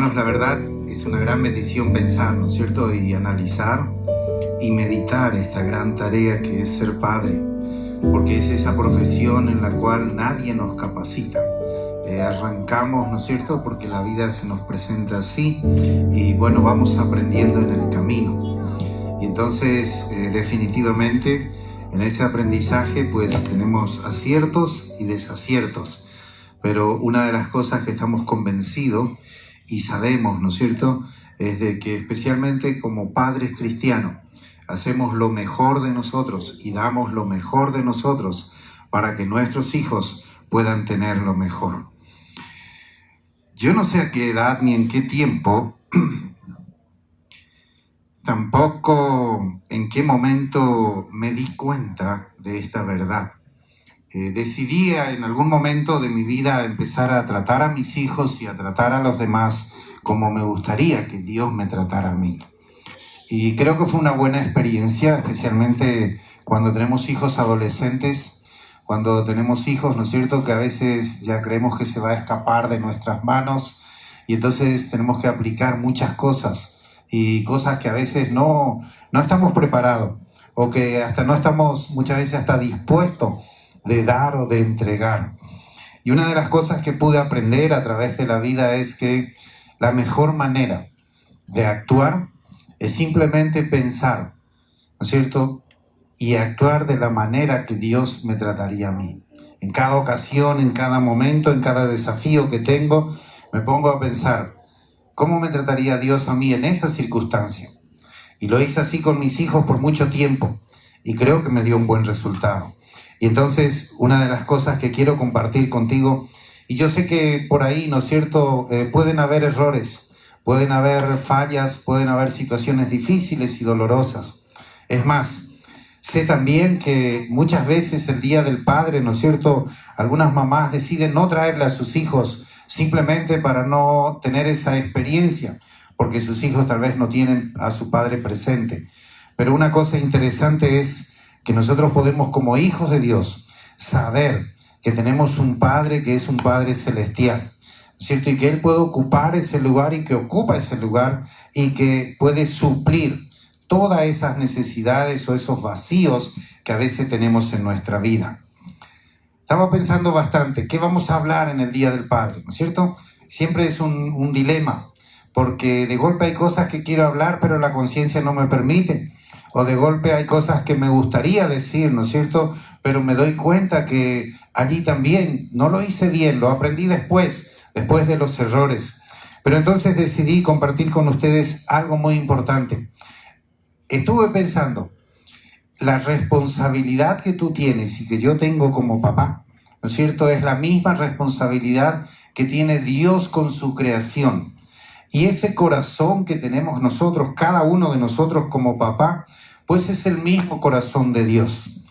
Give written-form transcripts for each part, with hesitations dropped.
Hermanos, la verdad es una gran bendición pensar, ¿no es cierto? Y analizar y meditar esta gran tarea que es ser padre, porque es esa profesión en la cual nadie nos capacita. Arrancamos, ¿no es cierto? Porque la vida se nos presenta así y bueno, vamos aprendiendo en el camino. Y entonces, definitivamente, en ese aprendizaje pues tenemos aciertos y desaciertos. Pero una de las cosas que estamos convencidos y sabemos, ¿no es cierto?, es de que especialmente como padres cristianos hacemos lo mejor de nosotros y damos lo mejor de nosotros para que nuestros hijos puedan tener lo mejor. Yo no sé a qué edad ni en qué tiempo, tampoco en qué momento me di cuenta de esta verdad. Decidí en algún momento de mi vida empezar a tratar a mis hijos y a tratar a los demás como me gustaría que Dios me tratara a mí. Y creo que fue una buena experiencia, especialmente cuando tenemos hijos adolescentes, cuando tenemos hijos, ¿no es cierto?, que a veces ya creemos que se va a escapar de nuestras manos y entonces tenemos que aplicar muchas cosas y cosas que a veces no estamos preparados o que hasta no estamos muchas veces hasta dispuestos de dar o de entregar. Y una de las cosas que pude aprender a través de la vida es que la mejor manera de actuar es simplemente pensar, ¿no es cierto?, y actuar de la manera que Dios me trataría a mí. En cada ocasión, en cada momento, en cada desafío que tengo, me pongo a pensar, ¿cómo me trataría Dios a mí en esa circunstancia? Y lo hice así con mis hijos por mucho tiempo y creo que me dio un buen resultado. Y entonces, una de las cosas que quiero compartir contigo, y yo sé que por ahí, ¿no es cierto?, pueden haber errores, pueden haber fallas, pueden haber situaciones difíciles y dolorosas. Es más, sé también que muchas veces el Día del Padre, ¿no es cierto?, algunas mamás deciden no traerle a sus hijos simplemente para no tener esa experiencia, porque sus hijos tal vez no tienen a su padre presente. Pero una cosa interesante es que nosotros podemos, como hijos de Dios, saber que tenemos un Padre que es un Padre celestial, ¿cierto? Y que Él puede ocupar ese lugar y que ocupa ese lugar y que puede suplir todas esas necesidades o esos vacíos que a veces tenemos en nuestra vida. Estaba pensando bastante, ¿qué vamos a hablar en el Día del Padre? ¿No es cierto? Siempre es un dilema, porque de golpe hay cosas que quiero hablar, pero la conciencia no me permite. O de golpe hay cosas que me gustaría decir, ¿no es cierto? Pero me doy cuenta que allí también no lo hice bien, lo aprendí después de los errores. Pero entonces decidí compartir con ustedes algo muy importante. Estuve pensando, la responsabilidad que tú tienes y que yo tengo como papá, ¿no es cierto?, es la misma responsabilidad que tiene Dios con su creación. Y ese corazón que tenemos nosotros, cada uno de nosotros como papá, pues es el mismo corazón de Dios.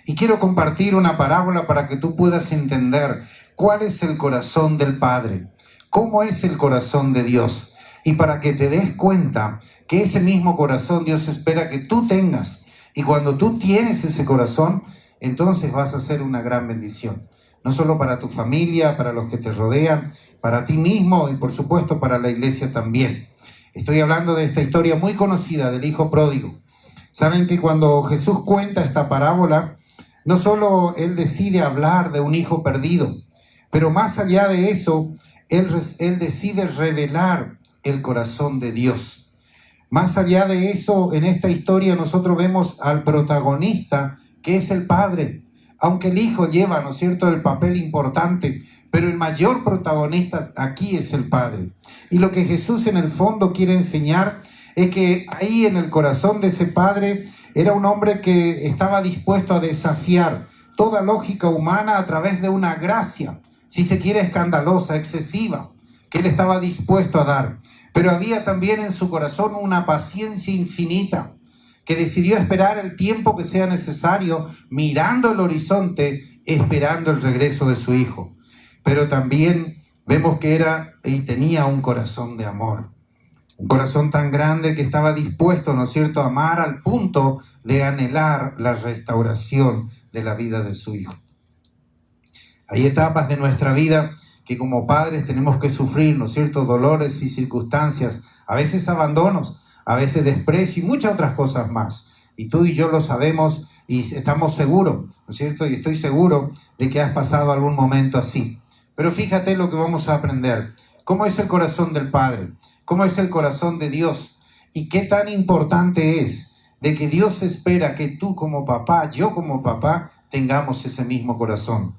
Y quiero compartir una parábola para que tú puedas entender cuál es el corazón del Padre, cómo es el corazón de Dios, y para que te des cuenta que ese mismo corazón Dios espera que tú tengas. Y cuando tú tienes ese corazón, entonces vas a ser una gran bendición. No solo para tu familia, para los que te rodean, para ti mismo y por supuesto para la iglesia también. Estoy hablando de esta historia muy conocida del hijo pródigo. Saben que cuando Jesús cuenta esta parábola, no solo Él decide hablar de un hijo perdido, pero más allá de eso, Él decide revelar el corazón de Dios. Más allá de eso, en esta historia nosotros vemos al protagonista, que es el Padre. Aunque el Hijo lleva, ¿no es cierto?, el papel importante, pero el mayor protagonista aquí es el Padre. Y lo que Jesús en el fondo quiere enseñar es que ahí en el corazón de ese Padre era un hombre que estaba dispuesto a desafiar toda lógica humana a través de una gracia, si se quiere escandalosa, excesiva, que él estaba dispuesto a dar. Pero había también en su corazón una paciencia infinita, que decidió esperar el tiempo que sea necesario, mirando el horizonte, esperando el regreso de su hijo. Pero también vemos que era y tenía un corazón de amor. Un corazón tan grande que estaba dispuesto, ¿no es cierto?, a amar al punto de anhelar la restauración de la vida de su hijo. Hay etapas de nuestra vida que como padres tenemos que sufrir, ¿no es cierto?, dolores y circunstancias, a veces abandonos, a veces desprecio y muchas otras cosas más. Y tú y yo lo sabemos y estamos seguros, ¿no es cierto? Y estoy seguro de que has pasado algún momento así. Pero fíjate lo que vamos a aprender. ¿Cómo es el corazón del Padre? ¿Cómo es el corazón de Dios? Y qué tan importante es de que Dios espera que tú como papá, yo como papá, tengamos ese mismo corazón.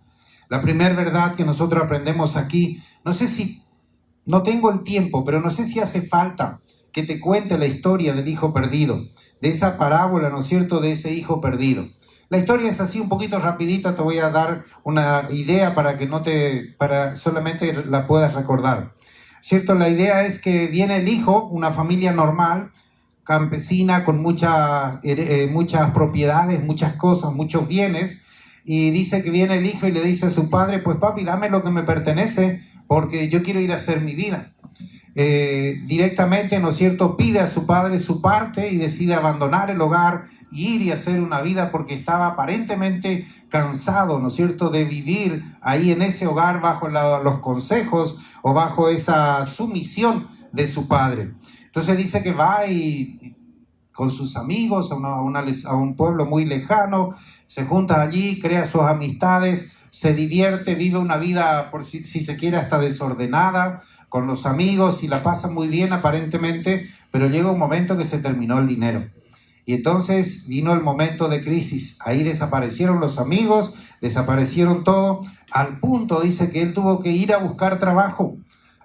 La primera verdad que nosotros aprendemos aquí, no tengo el tiempo, pero no sé si hace falta que te cuente la historia del hijo perdido, de esa parábola, ¿no es cierto?, de ese hijo perdido. La historia es así un poquito rapidita, te voy a dar una idea para solamente la puedas recordar. ¿Cierto? La idea es que viene el hijo, una familia normal, campesina, con muchas propiedades, muchas cosas, muchos bienes, y dice que viene el hijo y le dice a su padre, pues papi, dame lo que me pertenece, porque yo quiero ir a hacer mi vida. Directamente, ¿no es cierto?, pide a su padre su parte y decide abandonar el hogar y ir y hacer una vida porque estaba aparentemente cansado, ¿no es cierto?, de vivir ahí en ese hogar bajo los consejos o bajo esa sumisión de su padre. Entonces dice que va y con sus amigos a un pueblo muy lejano, se junta allí, crea sus amistades, se divierte, vive una vida, por si se quiere, hasta desordenada, con los amigos y la pasa muy bien aparentemente, pero llega un momento que se terminó el dinero. Y entonces vino el momento de crisis. Ahí desaparecieron los amigos, desaparecieron todo, al punto, dice, que él tuvo que ir a buscar trabajo.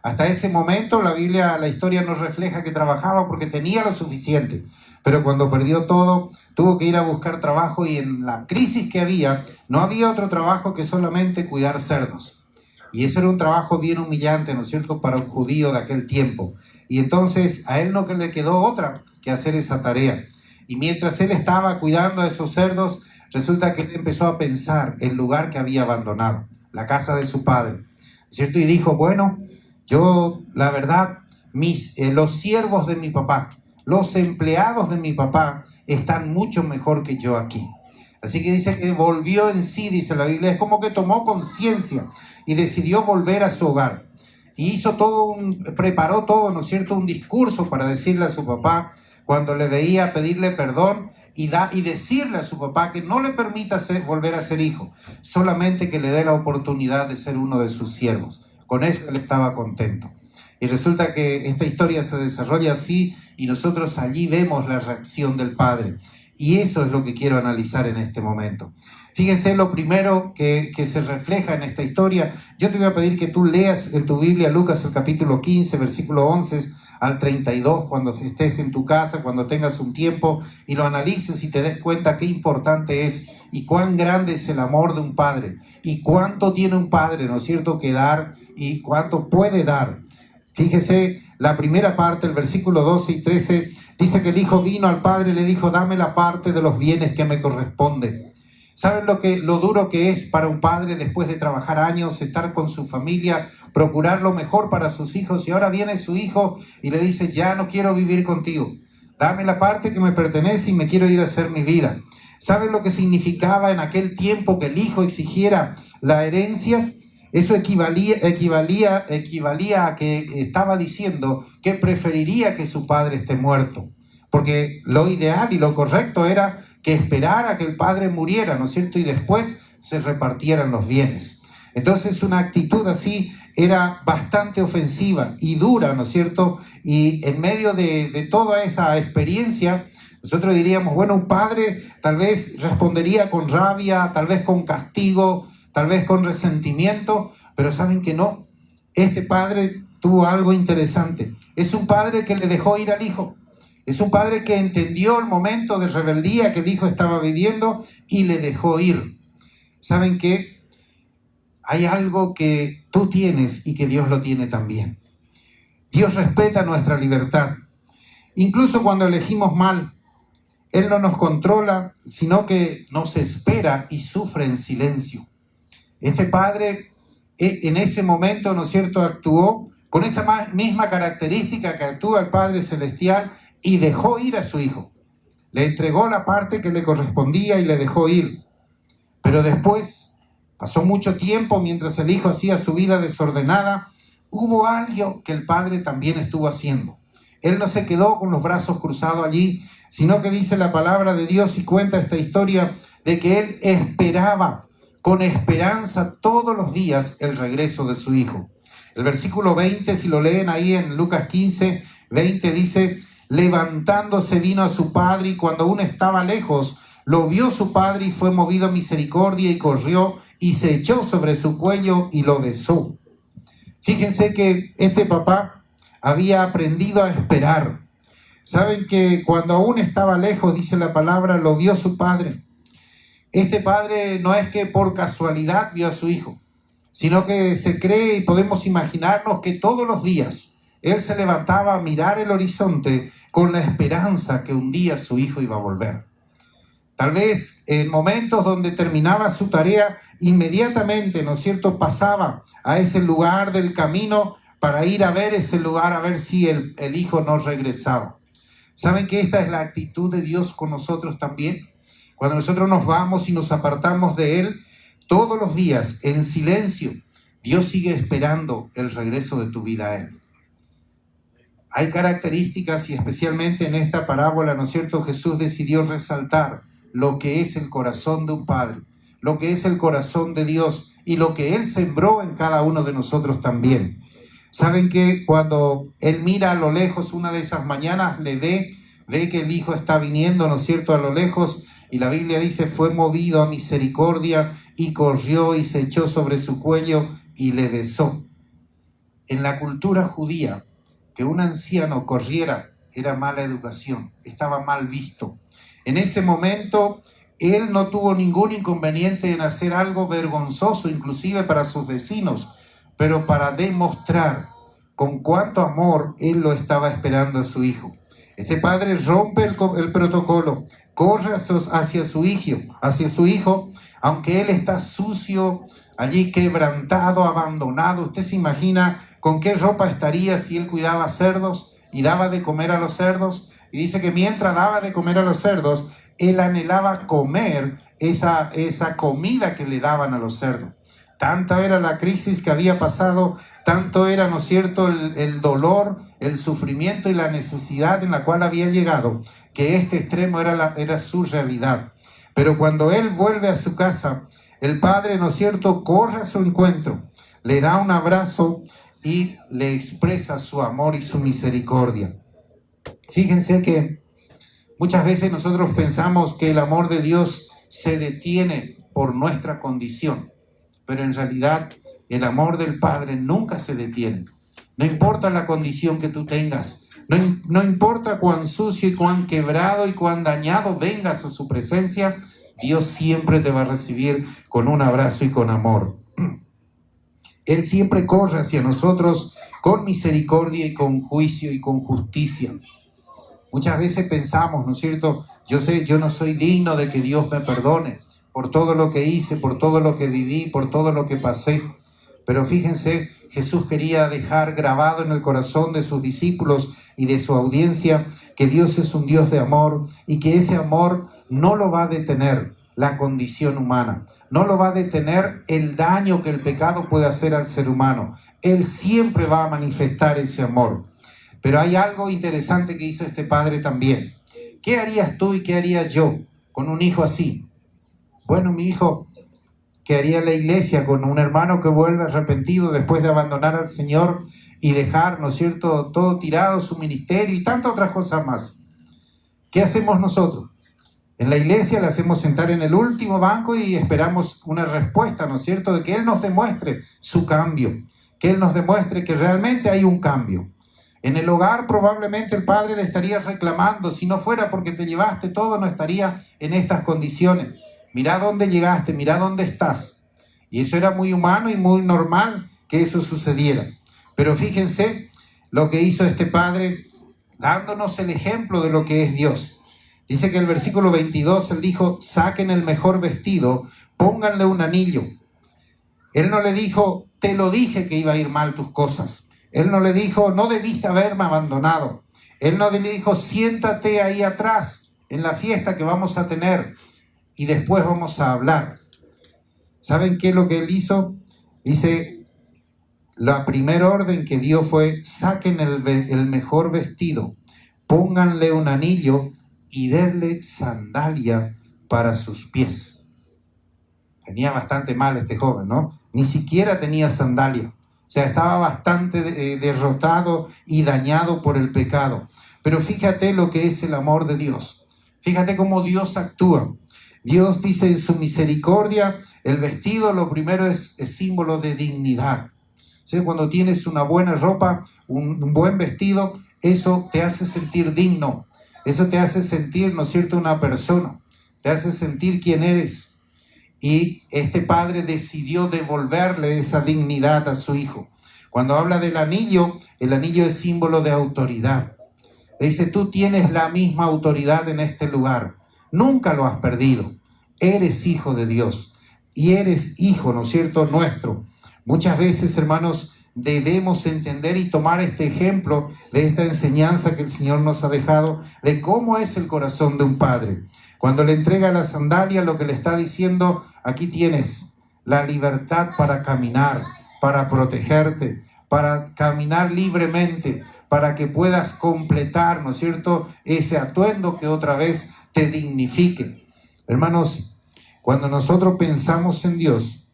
Hasta ese momento la historia nos refleja que trabajaba porque tenía lo suficiente. Pero cuando perdió todo, tuvo que ir a buscar trabajo y en la crisis que había, no había otro trabajo que solamente cuidar cerdos. Y eso era un trabajo bien humillante, ¿no es cierto?, para un judío de aquel tiempo. Y entonces a él no le quedó otra que hacer esa tarea. Y mientras él estaba cuidando a esos cerdos, resulta que él empezó a pensar el lugar que había abandonado, la casa de su padre, ¿no es cierto? Y dijo, bueno, yo, la verdad, los siervos de mi papá, los empleados de mi papá están mucho mejor que yo aquí. Así que dice que volvió en sí, dice la Biblia, es como que tomó conciencia y decidió volver a su hogar. Y preparó todo, ¿no es cierto?, un discurso para decirle a su papá, cuando le veía, pedirle perdón y decirle a su papá que no le permita volver a ser hijo, solamente que le dé la oportunidad de ser uno de sus siervos. Con eso él estaba contento. Y resulta que esta historia se desarrolla así y nosotros allí vemos la reacción del padre. Y eso es lo que quiero analizar en este momento. Fíjense lo primero que se refleja en esta historia. Yo te voy a pedir que tú leas en tu Biblia Lucas el capítulo 15, versículo 11 al 32, cuando estés en tu casa, cuando tengas un tiempo y lo analices y te des cuenta qué importante es y cuán grande es el amor de un padre y cuánto tiene un padre, ¿no es cierto?, que dar y cuánto puede dar. Fíjese, la primera parte, el versículo 12 y 13, dice que el hijo vino al padre y le dijo, dame la parte de los bienes que me corresponde. ¿Saben lo duro que es para un padre después de trabajar años, estar con su familia, procurar lo mejor para sus hijos? Y ahora viene su hijo y le dice, ya no quiero vivir contigo. Dame la parte que me pertenece y me quiero ir a hacer mi vida. ¿Saben lo que significaba en aquel tiempo que el hijo exigiera la herencia? Eso equivalía a que estaba diciendo que preferiría que su padre esté muerto. Porque lo ideal y lo correcto era que esperara que el padre muriera, ¿no es cierto? Y después se repartieran los bienes. Entonces una actitud así era bastante ofensiva y dura, ¿no es cierto? Y en medio de toda esa experiencia, nosotros diríamos, bueno, un padre tal vez respondería con rabia, tal vez con castigo, tal vez con resentimiento, pero saben que no. Este padre tuvo algo interesante. Es un padre que le dejó ir al hijo. Es un padre que entendió el momento de rebeldía que el hijo estaba viviendo y le dejó ir. ¿Saben qué? Hay algo que tú tienes y que Dios lo tiene también. Dios respeta nuestra libertad. Incluso cuando elegimos mal, Él no nos controla, sino que nos espera y sufre en silencio. Este padre en ese momento, ¿no es cierto?, actuó con esa misma característica que actúa el Padre Celestial y dejó ir a su hijo. Le entregó la parte que le correspondía y le dejó ir. Pero después Pasó mucho tiempo mientras el hijo hacía su vida desordenada. Hubo algo que el padre también estuvo haciendo. Él no se quedó con los brazos cruzados allí, sino que dice la palabra de Dios y cuenta esta historia de que él esperaba con esperanza todos los días el regreso de su hijo. El versículo 20, si lo leen ahí en Lucas 15, 20, dice: levantándose vino a su padre y cuando aún estaba lejos, lo vio su padre y fue movido a misericordia y corrió y se echó sobre su cuello y lo besó. Fíjense que este papá había aprendido a esperar. Saben que cuando aún estaba lejos, dice la palabra, lo vio su padre. Este padre no es que por casualidad vio a su hijo, sino que se cree y podemos imaginarnos que todos los días él se levantaba a mirar el horizonte con la esperanza que un día su hijo iba a volver. Tal vez en momentos donde terminaba su tarea, inmediatamente, ¿no es cierto?, pasaba a ese lugar del camino para ir a ver ese lugar, a ver si el hijo no regresaba. ¿Saben que esta es la actitud de Dios con nosotros también? Cuando nosotros nos vamos y nos apartamos de Él, todos los días, en silencio, Dios sigue esperando el regreso de tu vida a Él. Hay características y especialmente en esta parábola, ¿no es cierto?, Jesús decidió resaltar lo que es el corazón de un padre, lo que es el corazón de Dios y lo que Él sembró en cada uno de nosotros también. Saben que cuando Él mira a lo lejos una de esas mañanas, le ve que el hijo está viniendo, ¿no es cierto?, a lo lejos, y la Biblia dice, fue movido a misericordia y corrió y se echó sobre su cuello y le besó. En la cultura judía, que un anciano corriera era mala educación, estaba mal visto. En ese momento, él no tuvo ningún inconveniente en hacer algo vergonzoso, inclusive para sus vecinos, pero para demostrar con cuánto amor él lo estaba esperando a su hijo. Este padre rompe el protocolo, corre hacia su hijo, aunque él está sucio, allí quebrantado, abandonado. ¿Usted se imagina con qué ropa estaría si él cuidaba cerdos y daba de comer a los cerdos? Y dice que mientras daba de comer a los cerdos, él anhelaba comer esa comida que le daban a los cerdos. Tanta era la crisis que había pasado, tanto era, ¿no es cierto?, el dolor, el sufrimiento y la necesidad en la cual había llegado, que este extremo era su realidad. Pero cuando él vuelve a su casa, el padre, ¿no es cierto?, corre a su encuentro, le da un abrazo y le expresa su amor y su misericordia. Fíjense que muchas veces nosotros pensamos que el amor de Dios se detiene por nuestra condición, pero en realidad el amor del Padre nunca se detiene. No importa la condición que tú tengas, no importa cuán sucio y cuán quebrado y cuán dañado vengas a su presencia, Dios siempre te va a recibir con un abrazo y con amor. Él siempre corre hacia nosotros con misericordia y con juicio y con justicia. Muchas veces pensamos, ¿no es cierto?, yo no soy digno de que Dios me perdone por todo lo que hice, por todo lo que viví, por todo lo que pasé. Pero fíjense, Jesús quería dejar grabado en el corazón de sus discípulos y de su audiencia que Dios es un Dios de amor y que ese amor no lo va a detener la condición humana, no lo va a detener el daño que el pecado puede hacer al ser humano. Él siempre va a manifestar ese amor. Pero hay algo interesante que hizo este padre también. ¿Qué harías tú y qué haría yo con un hijo así? Bueno, mi hijo, ¿qué haría la iglesia con un hermano que vuelve arrepentido después de abandonar al Señor y dejar, ¿no es cierto?, todo tirado, su ministerio y tantas otras cosas más? ¿Qué hacemos nosotros? En la iglesia le hacemos sentar en el último banco y esperamos una respuesta, ¿no es cierto?, de que Él nos demuestre su cambio, que Él nos demuestre que realmente hay un cambio. En el hogar probablemente el padre le estaría reclamando, si no fuera porque te llevaste todo, no estaría en estas condiciones. Mirá dónde llegaste, mirá dónde estás. Y eso era muy humano y muy normal que eso sucediera. Pero fíjense lo que hizo este padre, dándonos el ejemplo de lo que es Dios. Dice que en el versículo 22 él dijo, saquen el mejor vestido, pónganle un anillo. Él no le dijo, te lo dije que iba a ir mal tus cosas. Él no le dijo, no debiste haberme abandonado. Él no le dijo, siéntate ahí atrás en la fiesta que vamos a tener y después vamos a hablar. ¿Saben qué es lo que él hizo? Dice, la primera orden que dio fue, saquen el mejor vestido, pónganle un anillo y denle sandalia para sus pies. Tenía bastante mal este joven, ¿no? Ni siquiera tenía sandalia. O sea, estaba bastante derrotado y dañado por el pecado. Pero fíjate lo que es el amor de Dios. Fíjate cómo Dios actúa. Dios dice en su misericordia, el vestido lo primero es símbolo de dignidad. ¿Sí? Cuando tienes una buena ropa, un buen vestido, eso te hace sentir digno. Eso te hace sentir, ¿no es cierto?, una persona. Te hace sentir quién eres. Y este padre decidió devolverle esa dignidad a su hijo. Cuando habla del anillo, el anillo es símbolo de autoridad. Le dice, tú tienes la misma autoridad en este lugar. Nunca lo has perdido. Eres hijo de Dios. Y eres hijo, ¿no es cierto?, nuestro. Muchas veces, hermanos, debemos entender y tomar este ejemplo de esta enseñanza que el Señor nos ha dejado de cómo es el corazón de un padre. Cuando le entrega la sandalia, lo que le está diciendo, aquí tienes la libertad para caminar, para protegerte, para caminar libremente, para que puedas completar, ¿no es cierto?, ese atuendo que otra vez te dignifique. Hermanos, cuando nosotros pensamos en Dios,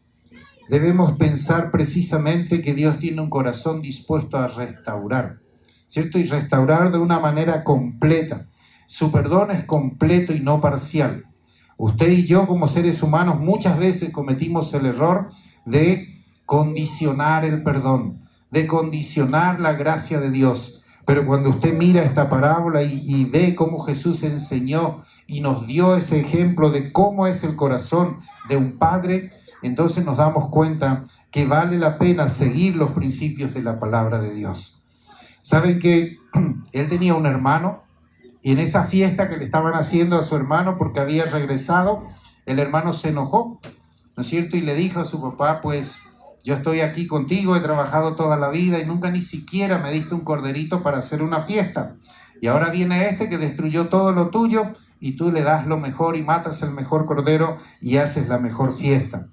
debemos pensar precisamente que Dios tiene un corazón dispuesto a restaurar, ¿cierto? Y restaurar de una manera completa. Su perdón es completo y no parcial. Usted y yo, como seres humanos, muchas veces cometimos el error de condicionar el perdón, de condicionar la gracia de Dios. Pero cuando usted mira esta parábola y ve cómo Jesús enseñó y nos dio ese ejemplo de cómo es el corazón de un padre, entonces nos damos cuenta que vale la pena seguir los principios de la palabra de Dios. ¿Saben que él tenía un hermano? Y en esa fiesta que le estaban haciendo a su hermano porque había regresado, el hermano se enojó, ¿no es cierto? Y le dijo a su papá, pues yo estoy aquí contigo, he trabajado toda la vida y nunca ni siquiera me diste un corderito para hacer una fiesta. Y ahora viene este que destruyó todo lo tuyo y tú le das lo mejor y matas el mejor cordero y haces la mejor fiesta.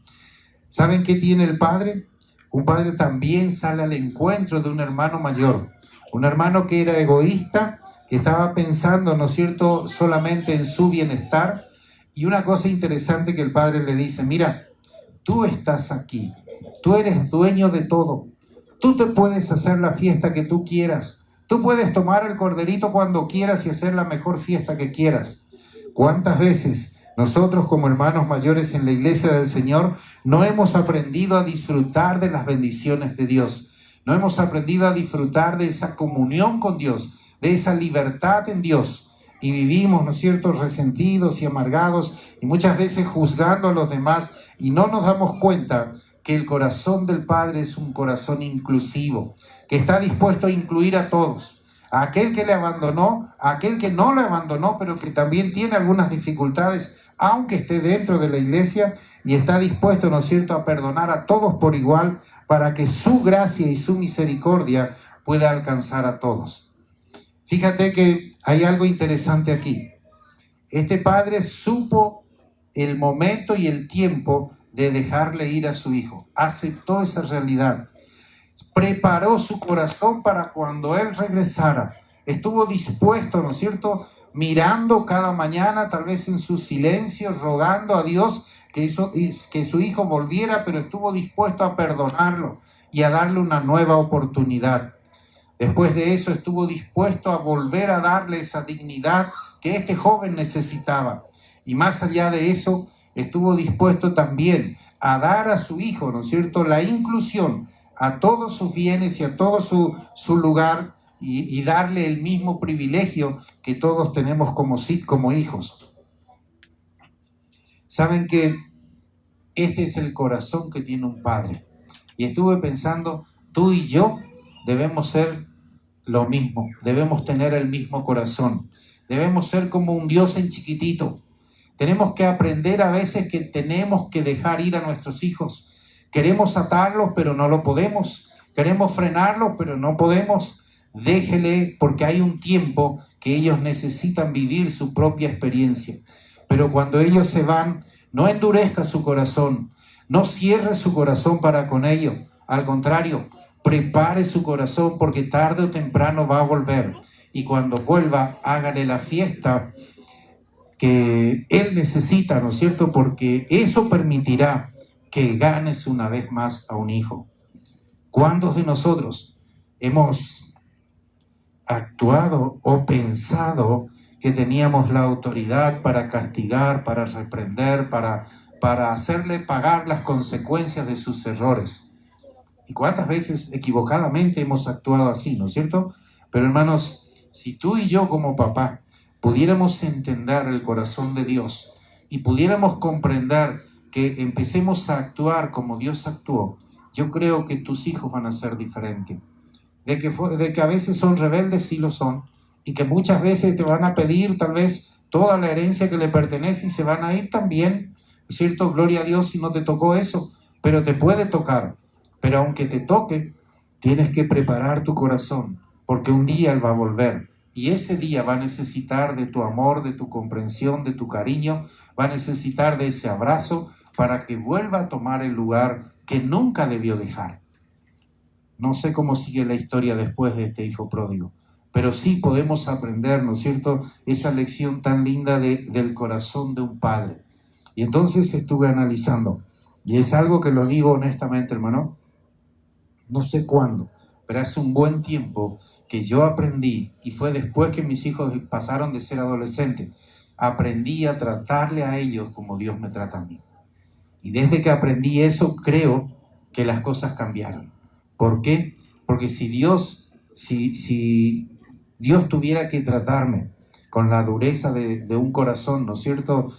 ¿Saben qué tiene el padre? Un padre también sale al encuentro de un hermano mayor, un hermano que era egoísta, que estaba pensando, ¿no es cierto?, solamente en su bienestar. Y una cosa interesante que el padre le dice, mira, tú estás aquí, tú eres dueño de todo, tú te puedes hacer la fiesta que tú quieras, tú puedes tomar el corderito cuando quieras y hacer la mejor fiesta que quieras. ¿Cuántas veces nosotros como hermanos mayores en la iglesia del Señor no hemos aprendido a disfrutar de las bendiciones de Dios? No hemos aprendido a disfrutar de esa comunión con Dios, de esa libertad en Dios, y vivimos, ¿no es cierto?, resentidos y amargados y muchas veces juzgando a los demás y no nos damos cuenta que el corazón del Padre es un corazón inclusivo, que está dispuesto a incluir a todos, a aquel que le abandonó, a aquel que no le abandonó, pero que también tiene algunas dificultades, aunque esté dentro de la iglesia, y está dispuesto, ¿no es cierto?, a perdonar a todos por igual para que su gracia y su misericordia pueda alcanzar a todos. Fíjate que hay algo interesante aquí. Este padre supo el momento y el tiempo de dejarle ir a su hijo. Aceptó esa realidad. Preparó su corazón para cuando él regresara. Estuvo dispuesto, ¿no es cierto?, mirando cada mañana, tal vez en su silencio, rogando a Dios que su hijo volviera, pero estuvo dispuesto a perdonarlo y a darle una nueva oportunidad. Después de eso estuvo dispuesto a volver a darle esa dignidad que este joven necesitaba. Y más allá de eso, estuvo dispuesto también a dar a su hijo, ¿no es cierto?, la inclusión a todos sus bienes y a todo su lugar y darle el mismo privilegio que todos tenemos como hijos. Saben que este es el corazón que tiene un padre. Y estuve pensando, tú y yo debemos ser lo mismo, debemos tener el mismo corazón, debemos ser como un Dios en chiquitito. Tenemos que aprender a veces que tenemos que dejar ir a nuestros hijos. Queremos atarlos, pero no lo podemos. Queremos frenarlos, pero no podemos. Déjele, porque hay un tiempo que ellos necesitan vivir su propia experiencia. Pero cuando ellos se van, no endurezca su corazón, No cierre su corazón para con ello. Al contrario, prepare su corazón porque tarde o temprano va a volver. Y cuando vuelva, hágale la fiesta que él necesita, ¿no es cierto? Porque eso permitirá que ganes una vez más a un hijo. ¿Cuántos de nosotros hemos actuado o pensado que teníamos la autoridad para castigar, para reprender, para hacerle pagar las consecuencias de sus errores? ¿Y cuántas veces equivocadamente hemos actuado así, ¿no es cierto? Pero hermanos, si tú y yo como papá pudiéramos entender el corazón de Dios y pudiéramos comprender que empecemos a actuar como Dios actuó, yo creo que tus hijos van a ser diferentes. De que a veces son rebeldes, sí lo son, y que muchas veces te van a pedir tal vez toda la herencia que le pertenece y se van a ir también, ¿cierto? Gloria a Dios si no te tocó eso, pero te puede tocar. Pero aunque te toque, tienes que preparar tu corazón, porque un día Él va a volver, y ese día va a necesitar de tu amor, de tu comprensión, de tu cariño, va a necesitar de ese abrazo para que vuelva a tomar el lugar que nunca debió dejar. No sé cómo sigue la historia después de este hijo pródigo, pero sí podemos aprender, ¿no es cierto?, esa lección tan linda del corazón de un padre. Y entonces estuve analizando, y es algo que lo digo honestamente, hermano, no sé cuándo, pero hace un buen tiempo que yo aprendí, y fue después que mis hijos pasaron de ser adolescentes, aprendí a tratarle a ellos como Dios me trata a mí. Y desde que aprendí eso, creo que las cosas cambiaron. ¿Por qué? Porque si Dios tuviera que tratarme con la dureza de un corazón, ¿no es cierto?,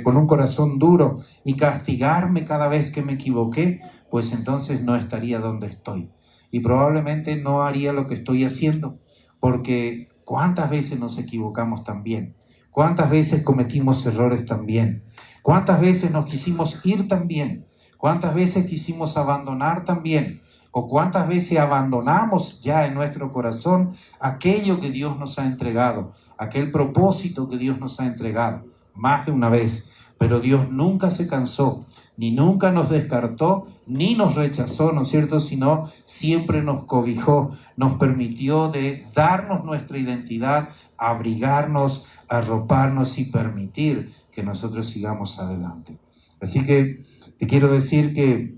con un corazón duro y castigarme cada vez que me equivoqué, pues entonces no estaría donde estoy. Y probablemente no haría lo que estoy haciendo, porque ¿cuántas veces nos equivocamos también? ¿Cuántas veces cometimos errores también? ¿Cuántas veces nos quisimos ir también? ¿Cuántas veces quisimos abandonar también? ¿O cuántas veces abandonamos ya en nuestro corazón aquello que Dios nos ha entregado, aquel propósito que Dios nos ha entregado? Más de una vez. Pero Dios nunca se cansó, ni nunca nos descartó, ni nos rechazó, ¿no es cierto? Sino siempre nos cobijó, nos permitió de darnos nuestra identidad, abrigarnos, arroparnos y permitir que nosotros sigamos adelante. Así que te quiero decir que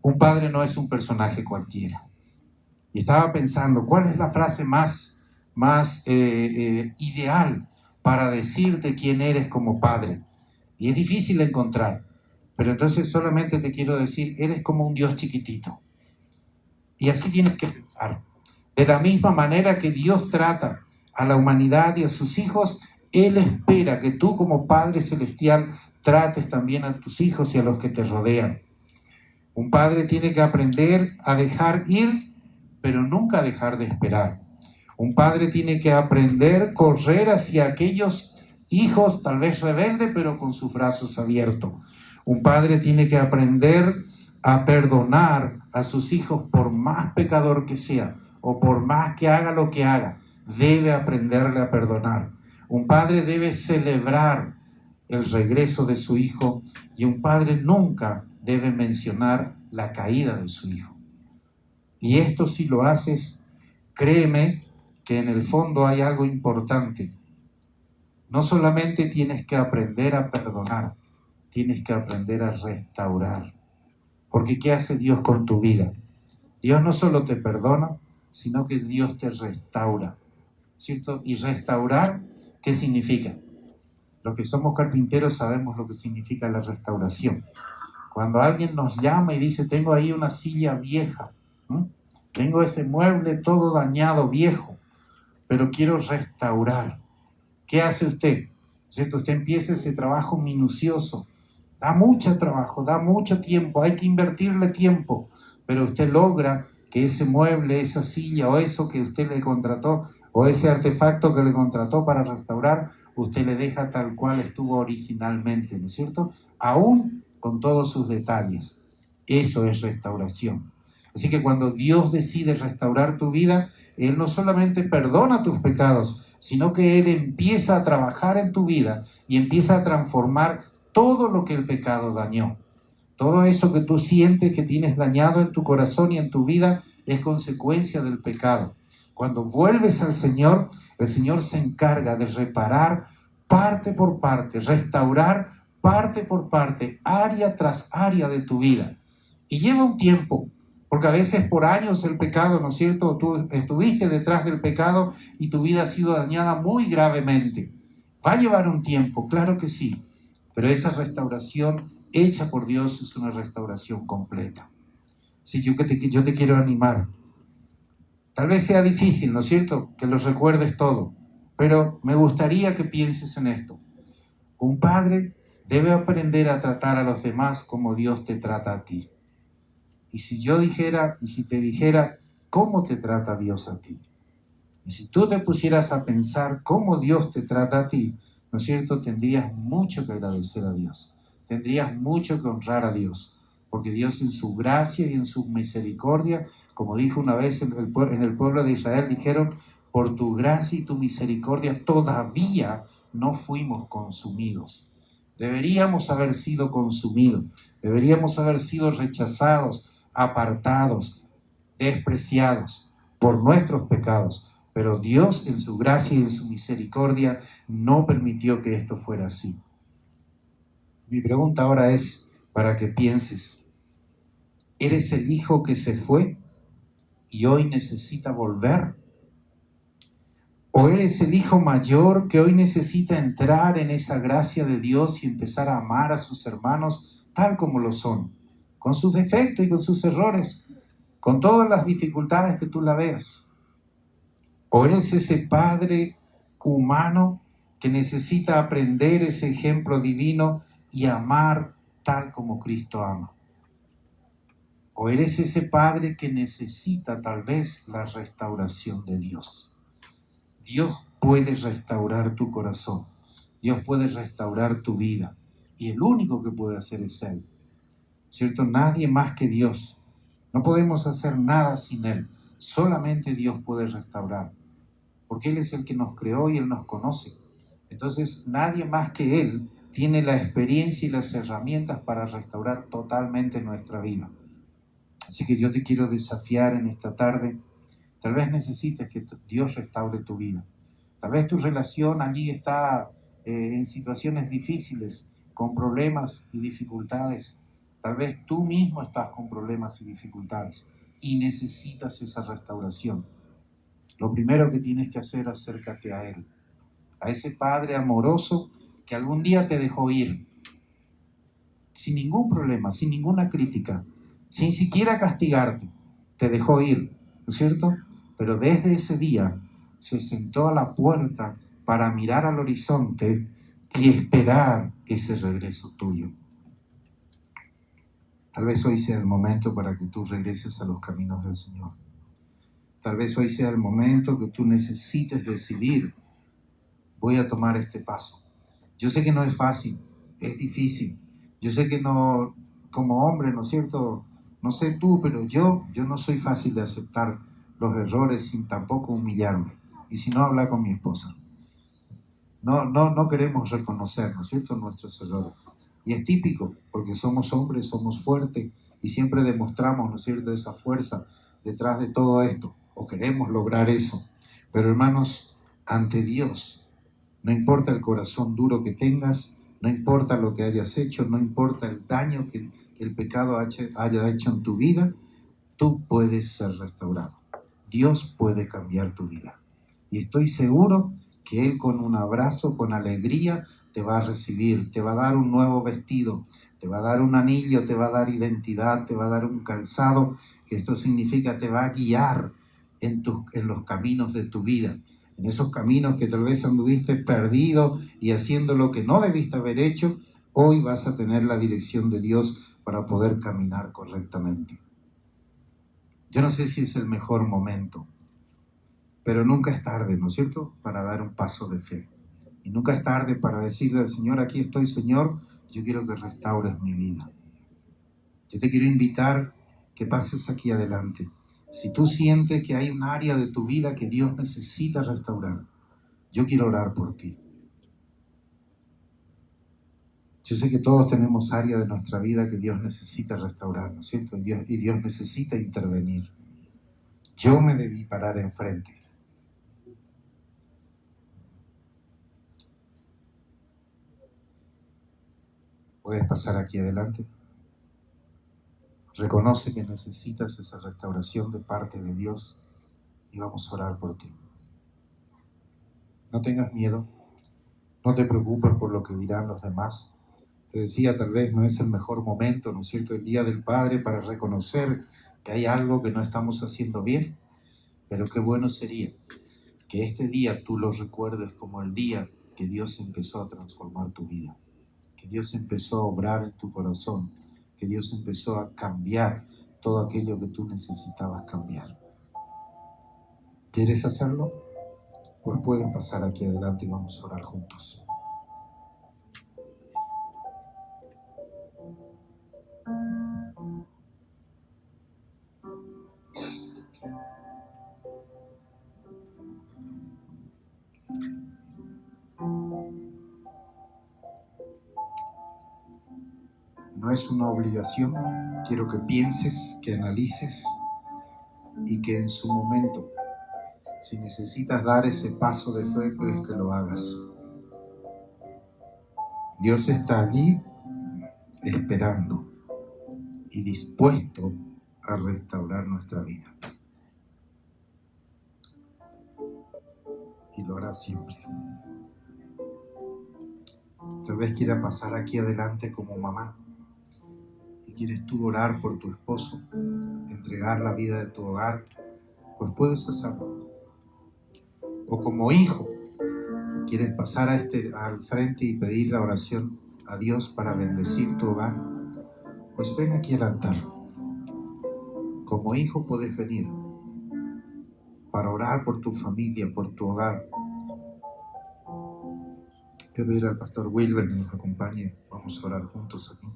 un padre no es un personaje cualquiera. Y estaba pensando, ¿cuál es la frase más ideal para decirte quién eres como padre? Y es difícil de encontrar, pero entonces solamente te quiero decir, eres como un Dios chiquitito. Y así tienes que pensar. De la misma manera que Dios trata a la humanidad y a sus hijos, Él espera que tú como Padre Celestial trates también a tus hijos y a los que te rodean. Un padre tiene que aprender a dejar ir, pero nunca dejar de esperar. Un padre tiene que aprender a correr hacia aquellos hijos, tal vez rebeldes, pero con sus brazos abiertos. Un padre tiene que aprender a perdonar a sus hijos por más pecador que sea, o por más que haga lo que haga. Debe aprenderle a perdonar. Un padre debe celebrar el regreso de su hijo, y un padre nunca debe mencionar la caída de su hijo. Y esto, si lo haces, créeme que en el fondo hay algo importante. No solamente tienes que aprender a perdonar, tienes que aprender a restaurar. Porque ¿qué hace Dios con tu vida? Dios no solo te perdona, sino que Dios te restaura, ¿cierto? Y restaurar, ¿qué significa? Los que somos carpinteros sabemos lo que significa la restauración. Cuando alguien nos llama y dice, tengo ahí una silla vieja, tengo ese mueble todo dañado, viejo, pero quiero restaurar. ¿Qué hace usted? ¿Cierto? Usted empieza ese trabajo minucioso. Da mucho trabajo, da mucho tiempo, hay que invertirle tiempo, pero usted logra que ese mueble, esa silla o eso que usted le contrató, o ese artefacto que le contrató para restaurar, usted le deja tal cual estuvo originalmente, ¿no es cierto? Aún con todos sus detalles. Eso es restauración. Así que cuando Dios decide restaurar tu vida, Él no solamente perdona tus pecados, sino que Él empieza a trabajar en tu vida y empieza a transformar todo lo que el pecado dañó. Todo eso que tú sientes que tienes dañado en tu corazón y en tu vida es consecuencia del pecado. Cuando vuelves al Señor, el Señor se encarga de reparar parte por parte, restaurar parte por parte, área tras área de tu vida. Y lleva un tiempo, porque a veces por años el pecado, ¿no es cierto? Tú estuviste detrás del pecado y tu vida ha sido dañada muy gravemente. Va a llevar un tiempo, claro que sí, pero esa restauración hecha por Dios es una restauración completa. Si yo te quiero animar, tal vez sea difícil, ¿no es cierto?, que lo recuerdes todo, pero me gustaría que pienses en esto. Un padre debe aprender a tratar a los demás como Dios te trata a ti. Y si te dijera, ¿cómo te trata Dios a ti? Y si tú te pusieras a pensar cómo Dios te trata a ti, ¿no es cierto?, tendrías mucho que agradecer a Dios. Tendrías mucho que honrar a Dios. Porque Dios en su gracia y en su misericordia, como dijo una vez en el pueblo de Israel, dijeron, por tu gracia y tu misericordia todavía no fuimos consumidos. Deberíamos haber sido consumidos. Deberíamos haber sido rechazados, apartados, despreciados por nuestros pecados. Pero Dios en su gracia y en su misericordia no permitió que esto fuera así. Mi pregunta ahora es para que pienses, ¿eres el hijo que se fue y hoy necesita volver? ¿O eres el hijo mayor que hoy necesita entrar en esa gracia de Dios y empezar a amar a sus hermanos tal como lo son, con sus defectos y con sus errores, con todas las dificultades que tú la veas? ¿O eres ese padre humano que necesita aprender ese ejemplo divino y amar tal como Cristo ama? ¿O eres ese padre que necesita tal vez la restauración de Dios? Dios puede restaurar tu corazón. Dios puede restaurar tu vida. Y el único que puede hacer es Él. ¿Cierto? Nadie más que Dios. No podemos hacer nada sin Él. Solamente Dios puede restaurar. Porque Él es el que nos creó y Él nos conoce. Entonces, nadie más que Él tiene la experiencia y las herramientas para restaurar totalmente nuestra vida. Así que yo te quiero desafiar en esta tarde. Tal vez necesites que Dios restaure tu vida. Tal vez tu relación allí está en situaciones difíciles, con problemas y dificultades. Tal vez tú mismo estás con problemas y dificultades y necesitas esa restauración. Lo primero que tienes que hacer, acércate a Él, a ese Padre amoroso que algún día te dejó ir, sin ningún problema, sin ninguna crítica, sin siquiera castigarte, te dejó ir, ¿no es cierto? Pero desde ese día se sentó a la puerta para mirar al horizonte y esperar ese regreso tuyo. Tal vez hoy sea el momento para que tú regreses a los caminos del Señor. Tal vez hoy sea el momento que tú necesites decidir, voy a tomar este paso. Yo sé que no es fácil, es difícil. Yo sé que no, como hombre, ¿no es cierto? No sé tú, pero yo no soy fácil de aceptar los errores sin tampoco humillarme. Y si no, habla con mi esposa. No queremos reconocer, ¿no es cierto?, nuestros errores. Y es típico, porque somos hombres, somos fuertes y siempre demostramos, ¿no es cierto?, esa fuerza detrás de todo esto, o queremos lograr eso. Pero hermanos, ante Dios, no importa el corazón duro que tengas, no importa lo que hayas hecho, no importa el daño que el pecado haya hecho en tu vida, tú puedes ser restaurado. Dios puede cambiar tu vida. Y estoy seguro que Él con un abrazo, con alegría, te va a recibir, te va a dar un nuevo vestido, te va a dar un anillo, te va a dar identidad, te va a dar un calzado, que esto significa te va a guiar en los caminos de tu vida. En esos caminos que tal vez anduviste perdido y haciendo lo que no debiste haber hecho, hoy vas a tener la dirección de Dios para poder caminar correctamente. Yo no sé si es el mejor momento, pero nunca es tarde, ¿no es cierto?, para dar un paso de fe. Y nunca es tarde para decirle al Señor, aquí estoy, Señor, yo quiero que restaures mi vida. Yo te quiero invitar que pases aquí adelante. Si tú sientes que hay un área de tu vida que Dios necesita restaurar, yo quiero orar por ti. Yo sé que todos tenemos áreas de nuestra vida que Dios necesita restaurar, ¿no es cierto? Y Dios necesita intervenir. Yo me debí parar enfrente. ¿Puedes pasar aquí adelante? Reconoce que necesitas esa restauración de parte de Dios y vamos a orar por ti. No tengas miedo, no te preocupes por lo que dirán los demás. Te decía, tal vez no es el mejor momento, ¿no es cierto?, el Día del Padre para reconocer que hay algo que no estamos haciendo bien, pero qué bueno sería que este día tú lo recuerdes como el día que Dios empezó a transformar tu vida, que Dios empezó a obrar en tu corazón, que Dios empezó a cambiar todo aquello que tú necesitabas cambiar. ¿Quieres hacerlo? Pues pueden pasar aquí adelante y vamos a orar juntos. No es una obligación, quiero que pienses, que analices y que en su momento, si necesitas dar ese paso de fe, pues que lo hagas. Dios está allí esperando y dispuesto a restaurar nuestra vida. Y lo hará siempre. Tal vez quiera pasar aquí adelante como mamá y quieres tú orar por tu esposo, entregar la vida de tu hogar, pues puedes hacerlo. O como hijo, quieres pasar al frente y pedir la oración a Dios para bendecir tu hogar, pues ven aquí al altar. Como hijo puedes venir para orar por tu familia, por tu hogar. Quiero pedir al pastor Wilber que nos acompañe. Vamos a orar juntos aquí.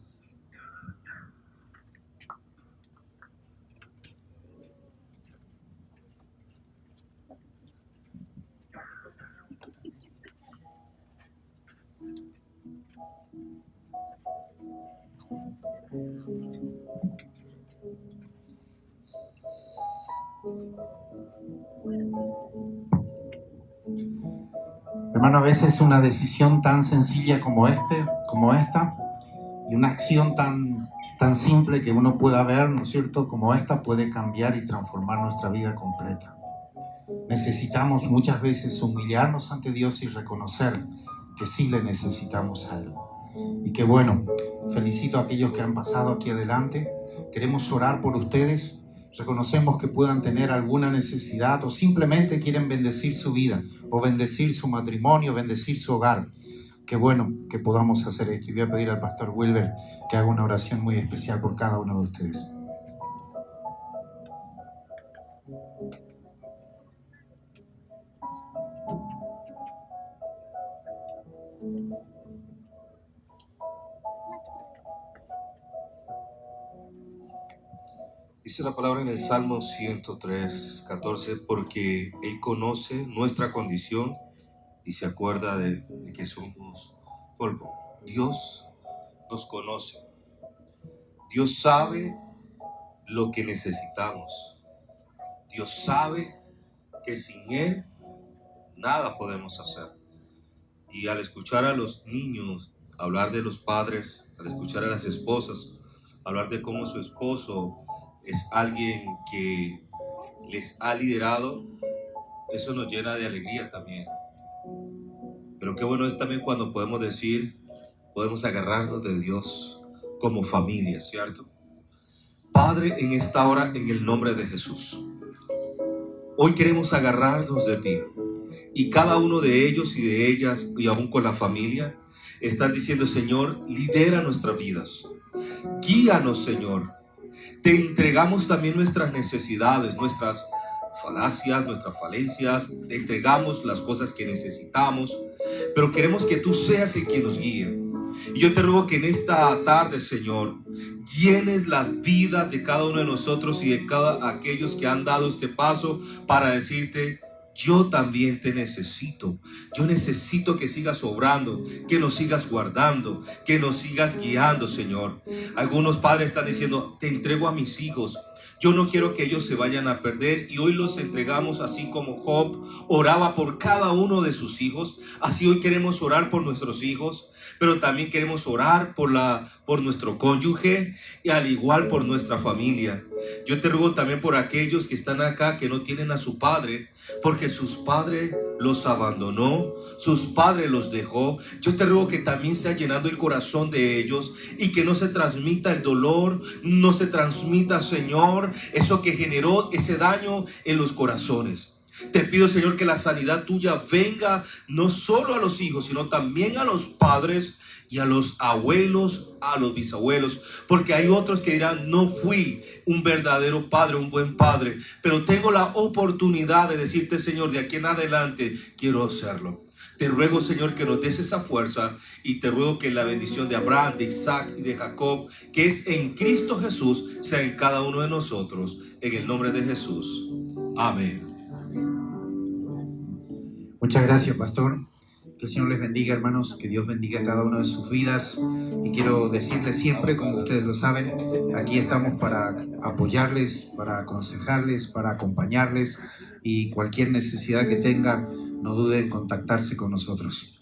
Hermano, a veces una decisión tan sencilla como esta, y una acción tan simple que uno pueda ver, ¿no es cierto?, como esta, puede cambiar y transformar nuestra vida completa. Necesitamos muchas veces humillarnos ante Dios y reconocer que sí le necesitamos a Él. Y que bueno, felicito a aquellos que han pasado aquí adelante. Queremos orar por ustedes. Reconocemos que puedan tener alguna necesidad o simplemente quieren bendecir su vida o bendecir su matrimonio, bendecir su hogar. Qué bueno que podamos hacer esto. Y voy a pedir al pastor Wilber que haga una oración muy especial por cada uno de ustedes. Dice la palabra en el Salmo 103, 14, porque Él conoce nuestra condición y se acuerda de que somos polvo. Dios nos conoce. Dios sabe lo que necesitamos. Dios sabe que sin Él nada podemos hacer. Y al escuchar a los niños hablar de los padres, al escuchar a las esposas hablar de cómo su esposo es alguien que les ha liderado, eso nos llena de alegría también. Pero qué bueno es también cuando podemos decir, podemos agarrarnos de Dios como familia, ¿cierto? Padre, en esta hora, en el nombre de Jesús, hoy queremos agarrarnos de ti. Y cada uno de ellos y de ellas, y aún con la familia, están diciendo, Señor, lidera nuestras vidas. Guíanos, Señor. Te entregamos también nuestras necesidades, nuestras falacias, nuestras falencias. Te entregamos las cosas que necesitamos, pero queremos que tú seas el que nos guíe. Y yo te ruego que en esta tarde, Señor, llenes las vidas de cada uno de nosotros y de cada aquellos que han dado este paso para decirte, yo también te necesito. Yo necesito que sigas obrando, que nos sigas guardando, que nos sigas guiando, Señor. Algunos padres están diciendo, te entrego a mis hijos. Yo no quiero que ellos se vayan a perder, y hoy los entregamos así como Job oraba por cada uno de sus hijos. Así hoy queremos orar por nuestros hijos, pero también queremos orar por nuestro cónyuge y al igual por nuestra familia. Yo te ruego también por aquellos que están acá que no tienen a su padre, porque sus padres los abandonó, sus padres los dejó. Yo te ruego que también sea llenando el corazón de ellos y que no se transmita el dolor, no se transmita, Señor, eso que generó ese daño en los corazones. Te pido, Señor, que la sanidad tuya venga no solo a los hijos, sino también a los padres y a los abuelos, a los bisabuelos, porque hay otros que dirán, no fui un verdadero padre, un buen padre, pero tengo la oportunidad de decirte, Señor, de aquí en adelante quiero hacerlo. Te ruego, Señor, que nos des esa fuerza, y te ruego que la bendición de Abraham, de Isaac y de Jacob, que es en Cristo Jesús, sea en cada uno de nosotros, en el nombre de Jesús. Amén. Muchas gracias, pastor. Que el Señor les bendiga, hermanos, que Dios bendiga cada una de sus vidas. Y quiero decirles siempre, como ustedes lo saben, aquí estamos para apoyarles, para aconsejarles, para acompañarles, y cualquier necesidad que tengan, no duden en contactarse con nosotros.